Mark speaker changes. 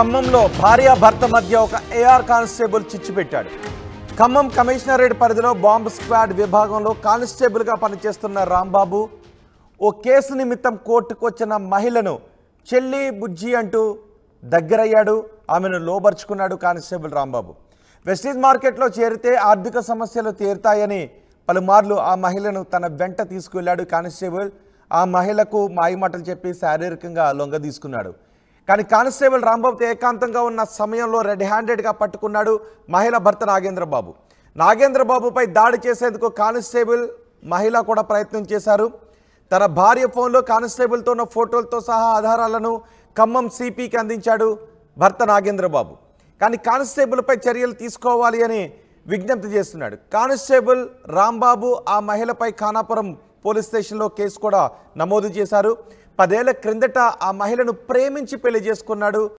Speaker 1: ఖమ్మంలో భార్యాభర్త మధ్య ఒక ఏఆర్ కానిస్టేబుల్ చిచ్చు పెట్టాడు. ఖమ్మం కమిషనరేట్ పరిధిలో బాంబ్ స్క్వాడ్ విభాగంలో కానిస్టేబుల్గా పనిచేస్తున్న రాంబాబు ఓ కేసు నిమిత్తం కోర్టుకు వచ్చిన మహిళను చెల్లి బుజ్జి అంటూ దగ్గరయ్యాడు. ఆమెను లోబర్చుకున్నాడు కానిస్టేబుల్ రాంబాబు. వెస్టీజ్ మార్కెట్లో చేరితే ఆర్థిక సమస్యలు తీరుతాయని పలుమార్లు ఆ మహిళను తన వెంట తీసుకువెళ్ళాడు కానిస్టేబుల్. ఆ మహిళకు మాయమాటలు చెప్పి శారీరకంగా లొంగ తీసుకున్నాడు. కానీ కానిస్టేబుల్ రాంబాబుతో ఏకాంతంగా ఉన్న సమయంలో రెడ్ హ్యాండెడ్గా పట్టుకున్నాడు మహిళ భర్త నాగేంద్రబాబు. నాగేంద్రబాబుపై దాడి చేసేందుకు కానిస్టేబుల్ మహిళ కూడా ప్రయత్నం చేశారు. తన భార్య ఫోన్లో కానిస్టేబుల్తో ఉన్న ఫోటోలతో సహా ఆధారాలను ఖమ్మం సిపికి అందించాడు భర్త నాగేంద్రబాబు. కానీ కానిస్టేబుల్పై చర్యలు తీసుకోవాలి అని విజ్ఞప్తి చేస్తున్నాడు. కానిస్టేబుల్ రాంబాబు ఆ మహిళపై ఖానాపురం పోలీస్ స్టేషన్లో కేసు కూడా నమోదు చేశారు. 10 ఏళ్ల క్రిందట ఆ మహిళను ప్రేమించి పెళ్లి చేసుకున్నాడు.